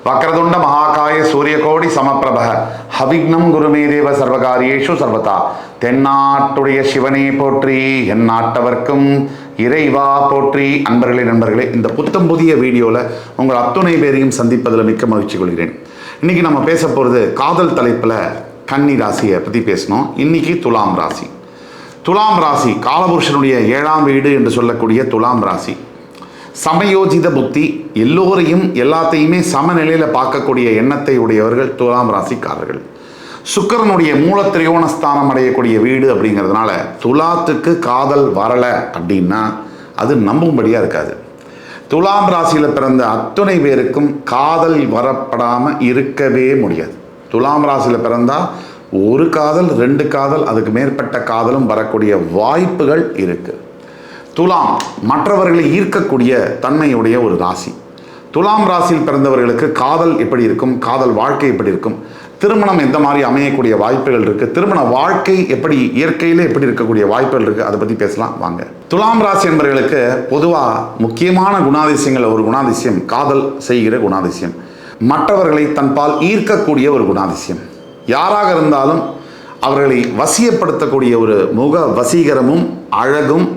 வக்ரதுண்ட மகாகாய சூரியகோடி சமப்பிரப ஹவிக்னம் குருமேதேவ சர்வகாரியேஷு சர்வதா. தென்னாட்டுடைய சிவனே போற்றி, என் நாட்டவர்க்கும் இறைவா போற்றி. அன்பர்களே நண்பர்களே, இந்த புத்தம் புதிய வீடியோவில் உங்கள் அத்துணை பேரையும் சந்திப்பதில் மிக்க மகிழ்ச்சி கொள்கிறேன். இன்றைக்கி நம்ம பேச போகிறது காதல் தலைப்பில் கன்னி ராசியை பற்றி பேசணும். இன்றைக்கி துலாம் ராசி. துலாம் ராசி காலபுருஷனுடைய 7ஆம் வீடு என்று சொல்லக்கூடிய துலாம் ராசி. சமயோஜித புத்தி, எல்லோரையும் எல்லாத்தையுமே சமநிலையில் பார்க்கக்கூடிய எண்ணத்தை உடையவர்கள் துலாம் ராசிக்காரர்கள். சுக்கிரனுடைய மூலத்திரியோண ஸ்தானம் அடையக்கூடிய வீடு அப்படிங்கிறதுனால துலாத்துக்கு காதல் வரலை அப்படின்னா அது நம்பும்படியாக இருக்காது. துலாம் ராசியில் பிறந்த அத்துணை பேருக்கும் காதல் வரப்படாமல் இருக்கவே முடியாது. துலாம் ராசியில் பிறந்தால் ஒரு காதல், 2 காதல், அதுக்கு மேற்பட்ட காதலும் வரக்கூடிய வாய்ப்புகள் இருக்குது. துலாம் மற்றவர்களை ஈர்க்கக்கூடிய தன்மையுடைய ஒரு ராசி. துலாம் ராசியில் பிறந்தவர்களுக்கு காதல் எப்படி இருக்கும், காதல் வாழ்க்கை எப்படி இருக்கும், திருமணம் எந்த மாதிரி அமையக்கூடிய வாய்ப்புகள் இருக்குது, திருமண வாழ்க்கை எப்படி இயற்கையில் எப்படி இருக்கக்கூடிய வாய்ப்புகள் இருக்குது, அதை பற்றி பேசலாம் வாங்க. துலாம் ராசி என்பவர்களுக்கு பொதுவாக முக்கியமான குணாதிசயங்கள் ஒரு குணாதிசயம் காதல் செய்கிற குணாதிசயம், மற்றவர்களை தன்பால் ஈர்க்கக்கூடிய ஒரு குணாதிசயம். யாராக இருந்தாலும் அவர்களை வசியப்படுத்தக்கூடிய ஒரு முக வசீகரமும் அழகும்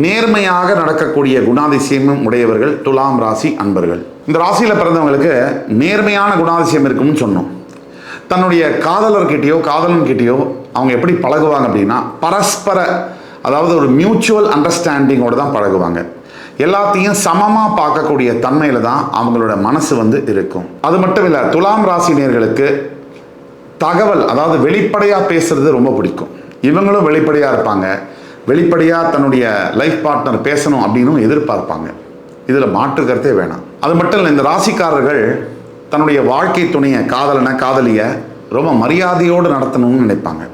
நேர்மையாக நடக்கக்கூடிய குணாதிசயமும் உடையவர்கள் துலாம் ராசி அன்பர்கள். இந்த ராசியில் பிறந்தவங்களுக்கு நேர்மையான குணாதிசயம் இருக்கும்னு சொன்னோம். தன்னுடைய காதலர்கிட்டையோ காதலன்கிட்டையோ அவங்க எப்படி பழகுவாங்க அப்படின்னா பரஸ்பர, அதாவது ஒரு மியூச்சுவல் அண்டர்ஸ்டாண்டிங்கோடு தான் பழகுவாங்க. எல்லாத்தையும் சமமாக பார்க்கக்கூடிய தன்மையில் தான் அவங்களோட மனசு இருக்கும். அது மட்டும் இல்லை, துலாம் ராசினியர்களுக்கு தகவல், அதாவது வெளிப்படையாக பேசுறது ரொம்ப பிடிக்கும். இவங்களும் வெளிப்படையாக இருப்பாங்க. வெளிப்படையாக தன்னுடைய லைஃப் பார்ட்னர் பேசணும் அப்படின்னு எதிர்பார்ப்பாங்க. இதில் மாற்று கருத்தே வேணாம். அது மட்டும் இல்லை, இந்த ராசிக்காரர்கள் தன்னுடைய வாழ்க்கை துணையை, காதலனை காதலியை ரொம்ப மரியாதையோடு நடத்தணும்னு நினைப்பாங்க.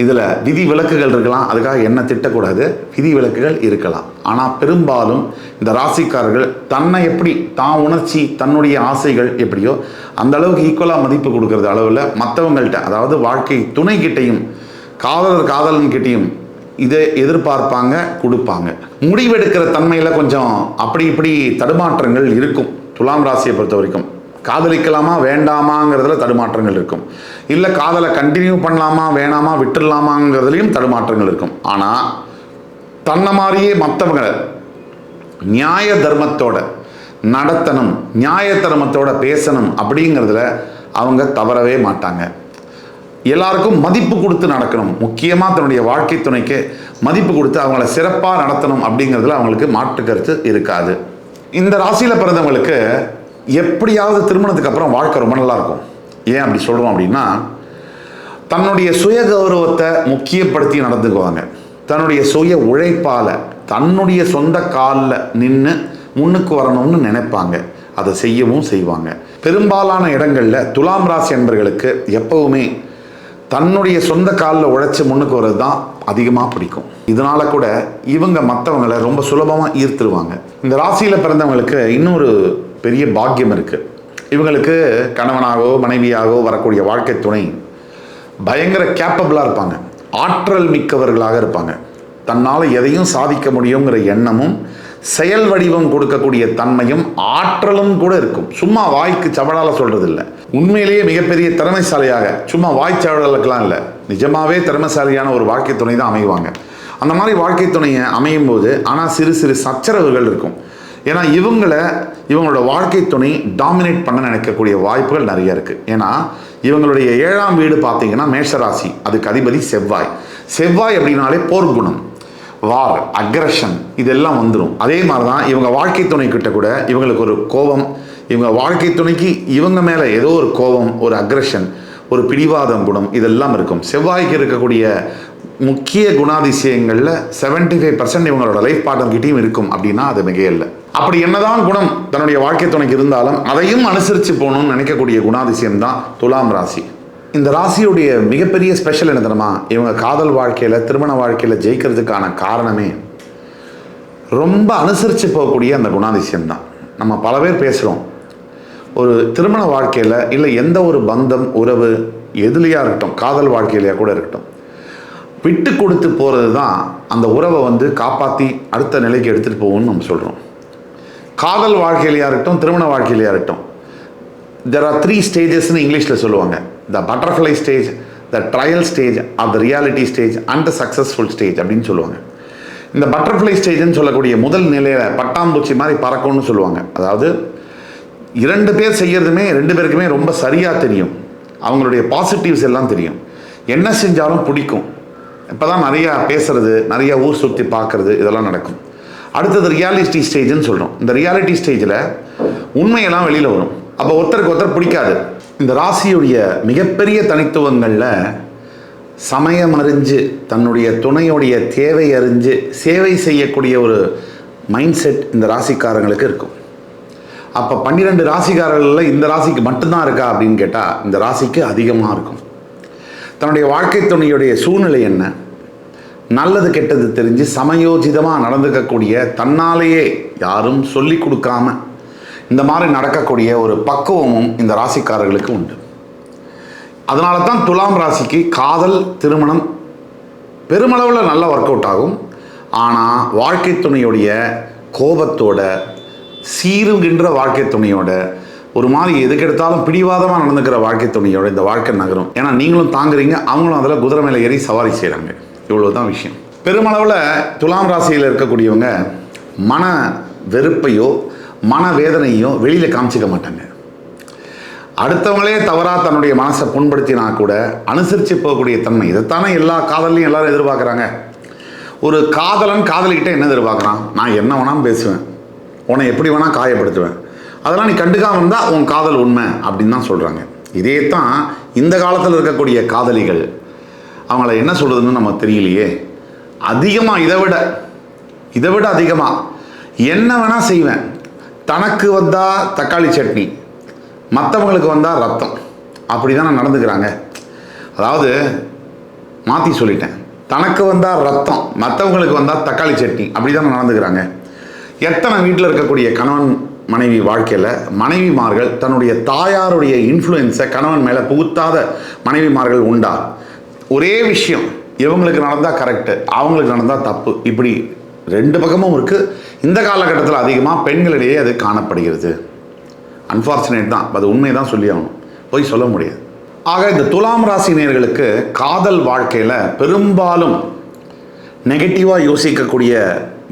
இதில் விதி விலக்குகள் இருக்கலாம், அதுக்காக என்ன திட்டக்கூடாது, விதி விலக்குகள் இருக்கலாம். ஆனால் பெரும்பாலும் இந்த ராசிக்காரர்கள் தன்னை எப்படி தான் உணர்ச்சி, தன்னுடைய ஆசைகள் எப்படியோ அந்த அளவுக்கு ஈக்குவலாக மதிப்பு கொடுக்கறது அளவில் மற்றவங்கள்ட்ட, அதாவது வாழ்க்கை துணைக்கிட்டையும் காதலன்கிட்டையும் இதை எதிர்பார்ப்பாங்க, கொடுப்பாங்க. முடிவெடுக்கிற தன்மையில் கொஞ்சம் அப்படி இப்படி தடுமாற்றங்கள் இருக்கும். துலாம் ராசியை பொறுத்த வரைக்கும் காதலிக்கலாமா வேண்டாமாங்கிறதுல தடுமாற்றங்கள் இருக்கும். இல்லை காதலை கண்டினியூ பண்ணலாமா வேணாமா விட்டுடலாமாங்கிறதுலையும் தடுமாற்றங்கள் இருக்கும். ஆனால் தன்னை மாதிரியே மற்றவங்க நியாய தர்மத்தோட நடத்தணும், நியாய தர்மத்தோட பேசணும் அப்படிங்கிறதுல அவங்க தவறவே மாட்டாங்க. எல்லாருக்கும் மதிப்பு கொடுத்து நடக்கணும். முக்கியமாக தன்னுடைய வாழ்க்கை துணைக்கு மதிப்பு கொடுத்து அவங்கள சிறப்பாக நடத்தணும் அப்படிங்கிறதுல அவங்களுக்கு மாற்று கருத்து இருக்காது. இந்த ராசியில் பிறந்தவங்களுக்கு எப்படியாவது திருமணத்துக்கு அப்புறம் வாழ்க்கை ரொம்ப நல்லா இருக்கும். ஏன் அப்படி சொல்கிறோம் அப்படின்னா, தன்னுடைய சுய கௌரவத்தை முக்கியப்படுத்தி நடந்துக்குவாங்க. தன்னுடைய சுய உழைப்பால் தன்னுடைய சொந்த காலில் நின்று முன்னுக்கு வரணும்னு நினைப்பாங்க. அதை செய்யவும் செய்வாங்க. பெரும்பாலான இடங்களில் துலாம் ராசி என்பவர்களுக்கு எப்பவுமே தன்னுடைய சொந்த காலில் உழைச்சி முன்னுக்கு வர்றது தான் அதிகமாக பிடிக்கும். இதனால கூட இவங்க மற்றவங்களை ரொம்ப சுலபமாக ஈர்த்துருவாங்க. இந்த ராசியில் பிறந்தவங்களுக்கு இன்னொரு பெரிய பாக்கியம் இருக்குது. இவங்களுக்கு கணவனாகவோ மனைவியாகவோ வரக்கூடிய வாழ்க்கை துணை பயங்கர கேப்பபிளாக இருப்பாங்க, ஆற்றல் மிக்கவர்களாக இருப்பாங்க. தன்னால் எதையும் சாதிக்க முடியுங்கிற எண்ணமும் செயல் வடிவம் கொடுக்கக்கூடிய தன்மையும் ஆற்றலும் கூட இருக்கும். சும்மா வாய்க்கு சவடால் சொல்கிறது இல்லை, உண்மையிலேயே மிகப்பெரிய திறமைசாலியாக, சும்மா வாய்ச்சவடலுக்கெல்லாம் இல்லை, நிஜமாகவே திறமைசாலியான ஒரு வாழ்க்கை துணை தான் அமைவாங்க. அந்த மாதிரி வாழ்க்கை துணையை அமையும் போது ஆனால் சிறு சிறு சச்சரவுகள் இருக்கும். ஏன்னா இவங்களோட வாழ்க்கை துணை டாமினேட் பண்ண நினைக்கக்கூடிய வாய்ப்புகள் நிறைய இருக்குது. ஏன்னா இவங்களுடைய 7ஆம் வீடு பார்த்தீங்கன்னா மேஷராசி, அதுக்கு அதிபதி செவ்வாய். செவ்வாய் அப்படின்னாலே போர்க்குணம், வார், அக்ரஷன், இதெல்லாம் வந்துடும். அதே மாதிரி தான் இவங்க வாழ்க்கை துணைக்கிட்ட கூட இவங்களுக்கு ஒரு கோபம், இவங்க வாழ்க்கை துணைக்கு இவங்க மேலே ஏதோ ஒரு கோபம், ஒரு அக்ரஷன், ஒரு பிடிவாதம் குணம், இதெல்லாம் இருக்கும். செவ்வாய்க்கு இருக்கக்கூடிய முக்கிய குணாதிசயங்களில் 75% இவங்களோட லைஃப் பார்ட்னர்கிட்டையும் இருக்கும் அப்படின்னா அது மிக இல்லை. அப்படி என்னதான் குணம் தன்னுடைய வாழ்க்கை துணைக்கு இருந்தாலும் அதையும் அனுசரித்து போகணும்னு நினைக்கக்கூடிய குணாதிசயம் தான் துலாம் ராசி. இந்த ராசியுடைய மிகப்பெரிய ஸ்பெஷல் என்ன தெரியுமா, இவங்க காதல் வாழ்க்கையில், திருமண வாழ்க்கையில் ஜெயிக்கிறதுக்கான காரணமே ரொம்ப அனுசரித்து போகக்கூடிய அந்த குணாதிசயம் தான். நம்ம பல பேர் பேசுகிறோம், ஒரு திருமண வாழ்க்கையில் இல்லை எந்த ஒரு பந்தம் உறவு எதுலையாக இருக்கட்டும், காதல் வாழ்க்கையிலையாக கூட இருக்கட்டும், விட்டு கொடுத்து போகிறது தான் அந்த உறவை காப்பாற்றி அடுத்த நிலைக்கு எடுத்துகிட்டு போகணும்னு நம்ம சொல்கிறோம். காதல் வாழ்க்கையிலையாக இருக்கட்டும், திருமண வாழ்க்கையிலையாக இருக்கட்டும், there are 3 stages இங்கிலீஷில் சொல்லுவாங்க. The butterfly stage, the trial stage, or the reality stage and the successful stage அப்படின்னு சொல்லுவாங்க. இந்த பட்டர்ஃப்ளை ஸ்டேஜ்னு சொல்லக்கூடிய முதல் நிலையில் பட்டாம்பூச்சி மாதிரி பறக்கும்னு சொல்லுவாங்க. அதாவது 2 பேர் செய்கிறதுமே 2 பேருக்குமே ரொம்ப சரியாக தெரியும். அவங்களுடைய பாசிட்டிவ்ஸ் எல்லாம் தெரியும். என்ன செஞ்சாலும் பிடிக்கும். இப்போ தான் நிறையா பேசுகிறது, நிறையா ஊர் சுற்றி பார்க்குறது இதெல்லாம் நடக்கும். அடுத்தது ரியாலிட்டி ஸ்டேஜ்னு சொல்கிறோம். இந்த ரியாலிட்டி ஸ்டேஜில் உண்மையெல்லாம் வெளியில் வரும். அப்போ ஒருத்தருக்கு ஒருத்தர் பிடிக்காது. இந்த ராசியுடைய மிகப்பெரிய தனித்துவங்களில் சமயம் அறிஞ்சு தன்னுடைய துணையுடைய தேவை அறிஞ்சு சேவை செய்யக்கூடிய ஒரு மைண்ட் செட் இந்த ராசிக்காரங்களுக்கு இருக்கும். அப்போ 12 ராசிக்காரர்களில் இந்த ராசிக்கு மட்டும்தான் இருக்கா அப்படின்னு கேட்டால் இந்த ராசிக்கு அதிகமாக இருக்கும். தன்னுடைய வாழ்க்கை துணையுடைய சூழ்நிலை என்ன, நல்லது கெட்டது தெரிஞ்சு சமயோஜிதமாக நடந்துக்கக்கூடிய, தன்னாலேயே யாரும் சொல்லி கொடுக்காம இந்த மாதிரி நடக்கக்கூடிய ஒரு பக்குவமும் இந்த ராசிக்காரர்களுக்கு உண்டு. அதனால தான் துலாம் ராசிக்கு காதல், திருமணம் பெருமளவில் நல்லா ஒர்க் அவுட் ஆகும். ஆனால் வாழ்க்கை துணையுடைய கோபத்தோட, சீருகின்ற வாழ்க்கை துணையோட, ஒரு மாதிரி எதுக்கெடுத்தாலும் பிடிவாதமாக நடந்துக்கிற வாழ்க்கை துணையோட இந்த வாழ்க்கை நகரும். ஏன்னா நீங்களும் தாங்குறீங்க, அவங்களும் அதில் குதிரை மேலே ஏறி சவாரி செய்கிறாங்க. இவ்வளோ தான் விஷயம். பெருமளவில் துலாம் ராசியில் இருக்கக்கூடியவங்க மன வெறுப்பையோ மனவேதனையோ வெளியில் காமிச்சிக்க மாட்டாங்க. அடுத்தவங்களே தவறாக தன்னுடைய மனசை புண்படுத்தினா கூட அனுசரித்து போகக்கூடிய தன்மை. இதைத்தானே எல்லா காதலையும் எல்லாரும் எதிர்பார்க்குறாங்க. ஒரு காதலன் காதலிக்கிட்ட என்ன எதிர்பார்க்குறான்? நான் என்ன வேணாலும் பேசுவேன், உன்னை எப்படி வேணால் காயப்படுத்துவேன், அதெல்லாம் நீ கண்டுக்காம இருந்தால் உன் காதல் உண்மை அப்படின்னு தான் சொல்கிறாங்க. இதே தான் இந்த காலத்தில் இருக்கக்கூடிய காதலிகள் அவங்கள என்ன சொல்கிறதுன்னு நமக்கு தெரியலையே. அதிகமாக இதை விட அதிகமாக என்ன வேணால் செய்வேன், தனக்கு வந்தால் தக்காளி சட்னி, மற்றவங்களுக்கு வந்தால் ரத்தம், அப்படி தான் நடந்துக்கிறாங்க. அதாவது மாற்றி சொல்லிட்டேன், தனக்கு வந்தால் ரத்தம், மற்றவங்களுக்கு வந்தால் தக்காளி சட்னி, அப்படி தான் நடந்துக்கிறாங்க. எத்தனை வீட்டில் இருக்கக்கூடிய கணவன் மனைவி வாழ்க்கையில் மனைவிமார்கள் தன்னுடைய தாயாருடைய இன்ஃப்ளூயன்ஸை கணவன் மேலே புகுத்தாத மனைவிமார்கள் உண்டா? ஒரே விஷயம், இவங்களுக்கு நடந்தால் கரெக்டு, அவங்களுக்கு நடந்தால் தப்பு, இப்படி 2 பக்கமும் இருக்குது. இந்த காலகட்டத்தில் அதிகமாக பெண்களிடையே அது காணப்படுகிறது. அன்ஃபார்ச்சுனேட் தான், அது உண்மையை தான் சொல்லி ஆகணும், போய் சொல்ல முடியாது. ஆக இந்த துலாம் ராசி நேயர்களுக்கு காதல் வாழ்க்கையில் பெரும்பாலும் நெகட்டிவாக யோசிக்கக்கூடிய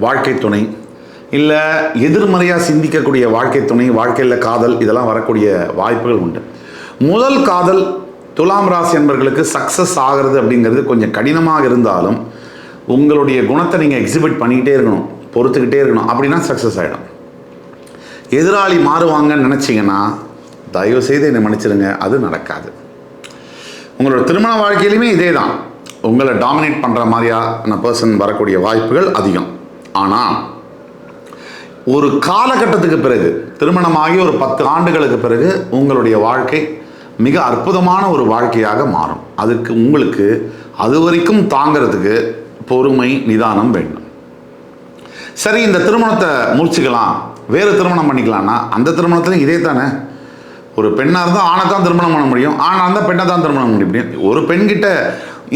வாழ்க்கை துணை, இல்லை எதிர்மறையாக சிந்திக்கக்கூடிய வாழ்க்கை துணை, வாழ்க்கையில் காதல் இதெல்லாம் வரக்கூடிய வாய்ப்புகள் உண்டு. முதல் காதல் துலாம் ராசி என்பவர்களுக்கு சக்ஸஸ் ஆகிறது அப்படிங்கிறது கொஞ்சம் கடினமாக இருந்தாலும் உங்களுடைய குணத்தை நீங்கள் எக்ஸிபிட் பண்ணிக்கிட்டே இருக்கணும், பொறுத்துக்கிட்டே இருக்கணும், அப்படின்னா சக்ஸஸ் ஆகிடும். எதிராளி மாறுவாங்கன்னு நினச்சிங்கன்னா தயவு செய்து என்னை மன்னிச்சிடுங்க, அது நடக்காது. உங்களோட திருமண வாழ்க்கையிலுமே இதே தான், உங்களை டாமினேட் பண்ணுற மாதிரியான பர்சன் வரக்கூடிய வாய்ப்புகள் அதிகம். ஆனால் ஒரு காலகட்டத்துக்கு பிறகு, திருமணமாகி ஒரு 10 ஆண்டுகளுக்கு பிறகு உங்களுடைய வாழ்க்கை மிக அற்புதமான ஒரு வாழ்க்கையாக மாறும். அதுக்கு உங்களுக்கு அது வரைக்கும் தாங்கிறதுக்கு பொறுமை, நிதானம் வேண்டும். சரி, இந்த திருமணத்தை முடிச்சுக்கலாம், வேறு திருமணம் பண்ணிக்கலாம்னா அந்த திருமணத்துலையும் இதே தானே. ஒரு பெண்ணாக இருந்தால் ஆணை தான் திருமணம் பண்ண முடியும், ஆணாக இருந்தால் பெண்ணை தான் திருமணம் பண்ண முடியும். ஒரு பெண்கிட்ட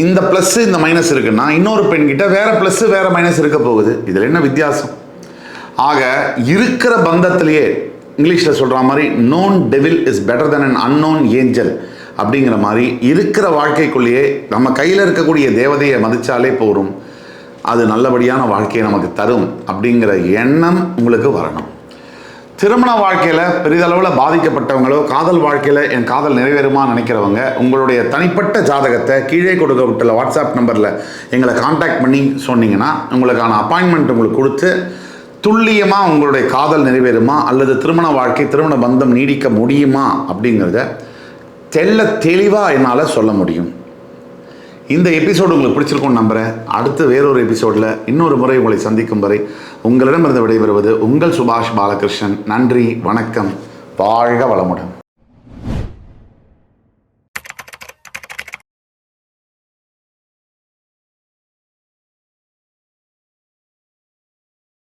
இந்த ப்ளஸ்ஸு இந்த மைனஸ் இருக்குன்னா இன்னொரு பெண்கிட்ட வேறு ப்ளஸ்ஸு வேறு மைனஸ் இருக்க போகுது. இதில் என்ன வித்தியாசம்? ஆக இருக்கிற பந்தத்திலேயே இங்கிலீஷில் சொல்கிற மாதிரி known devil is better then an unknown angel அப்படிங்கிற மாதிரி இருக்கிற வாழ்க்கைக்குள்ளேயே நம்ம கையில் இருக்கக்கூடிய தேவதையை மதித்தாலே போகும், அது நல்லபடியான வாழ்க்கையை நமக்கு தரும் அப்படிங்கிற எண்ணம் உங்களுக்கு வரணும். திருமண வாழ்க்கையில் பெரிதளவில் பாதிக்கப்பட்டவங்களோ, காதல் வாழ்க்கையில் என் காதல் நிறைவேறுமா நினைக்கிறவங்க உங்களுடைய தனிப்பட்ட ஜாதகத்தை கீழே கொடுக்கப்பட்டுள்ள வாட்ஸ்அப் நம்பரில் எங்களை காண்டாக்ட் பண்ணி சொன்னீங்கன்னா உங்களுக்கான அப்பாயின்மெண்ட் உங்களுக்கு கொடுத்து துல்லியமாக உங்களுடைய காதல் நிறைவேறுமா அல்லது திருமண வாழ்க்கை, திருமண பந்தம் நீடிக்க முடியுமா அப்படிங்கிறத தெளிவாக என்னால் சொல்ல முடியும். இந்த எபிசோடு உங்களுக்கு பிடிச்சிருக்கும்னு நம்புகிறேன். அடுத்து வேறொரு எபிசோடில் இன்னொரு முறை உங்களை சந்திக்கும் வரை உங்களிடமிருந்து விடைபெறுவது உங்கள் சுபாஷ் பாலகிருஷ்ணன். நன்றி, வணக்கம், வாழ்க வளமுடன்.